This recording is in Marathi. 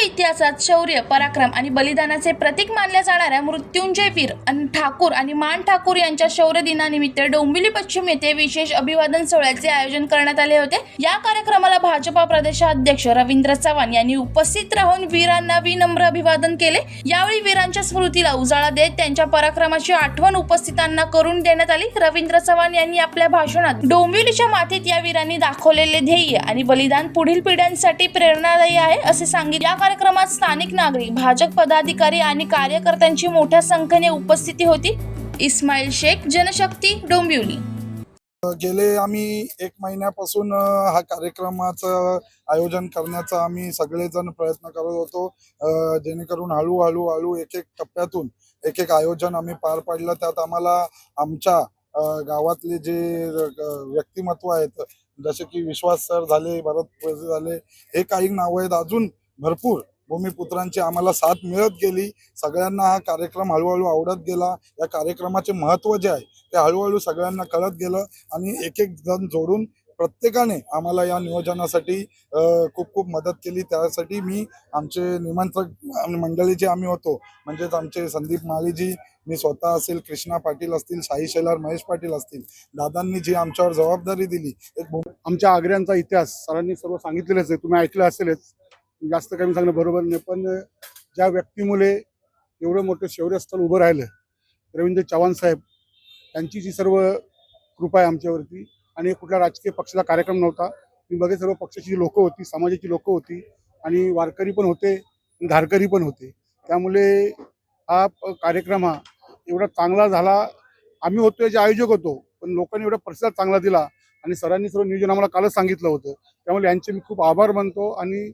इतिहासात शौर्य, पराक्रम आणि बलिदानाचे प्रतीक मानल्या जाणाऱ्या मृत्युंजय वीर ठाकूर आणि मान ठाकूर यांच्या शौर्य दिनानिमित्त डोंबिवली पश्चिम येथे विशेष अभिवादन सोहळ्याचे आयोजन करण्यात आले होते। या कार्यक्रमाला भाजपा प्रदेशाध्यक्ष रवींद्र चव्हाण यांनी उपस्थित राहून वीरांना विनम्र अभिवादन केले। यावेळी वीरांच्या स्मृतीला उजाळा देत त्यांच्या पराक्रमाची आठवण उपस्थितांना करून देण्यात आली। रवींद्र चव्हाण यांनी आपल्या भाषणात डोंबिवलीच्या मातीत या वीरांनी दाखवलेले ध्येय आणि बलिदान पुढील पिढ्यांसाठी प्रेरणादायी आहे असे सांगितले। या कार्यक्रमात स्थानिक नागरिक, भाजप पदाधिकारी आणि कार्यकर्त्यांची मोठ्या संख्येने उपस्थिती होती। इस्माईल शेख, जनशक्ती, डोंबिवली। गेले आम्ही 1 महिन्यापासून हा कार्यक्रमाचं आयोजन करण्याचा आम्ही सगळेजण प्रयत्न करत होतो, जेणेकरून हळूहळू एक टप्प्यातून एक आयोजन आम्ही पार पाडलं। त्यात आम्हाला आमच्या गावातले जे व्यक्तिमत्व आहेत, जसे की विश्वास सर झाले, भरत प्रभू झाले, हे काही नाव आहेत, अजून भरपूर भूमिपुत्रांची आम्हाला साथ मिळत गेली। सगळ्यांना हा कार्यक्रम हळूहळू आवडत गेला। या कार्यक्रमाचे महत्त्व जे आहे ते हळूहळू सगळ्यांना कळत गेलं आणि एक जण जोडून प्रत्येकाने आम्हाला या नियोजनासाठी खूप मदत केली। त्यासाठी मी आमचे निमंत्रक मंडळीचे आम्ही होतो, म्हणजेच आमचे संदीप माळीजी, मी स्वतः असेल, कृष्णा पाटील असतील, साई शेलार, महेश पाटील असतील, दादांनी जी आमच्यावर जबाबदारी दिली। आमच्या आग्र्यांचा इतिहास सरांनी सर्व सांगितलेलंच आहे, तुम्ही ऐकलं असेलच, जास्त काही सांगणं बरोबर नाही। पण ज्या व्यक्तीमुळे एवढं मोठं शौर्यस्थळ उभं राहिलं, रवींद्र चव्हाण साहेब, त्यांची जी सर्व कृपा आहे आमच्यावरती, आणि कुठल्या राजकीय पक्षाचा कार्यक्रम नव्हता। मी बघे सर्व पक्षाची लोकं होती, समाजाची लोकं होती, आणि वारकरी पण होते, धारकरी पण होते। त्यामुळे हा कार्यक्रम हा एवढा चांगला झाला। आम्ही होतो याचे आयोजक होतो, पण लोकांनी एवढा प्रतिसाद चांगला दिला आणि सरांनी सर्व नियोजन आम्हाला कालच सांगितलं होतं। त्यामुळे यांचे मी खूप आभार मानतो। आणि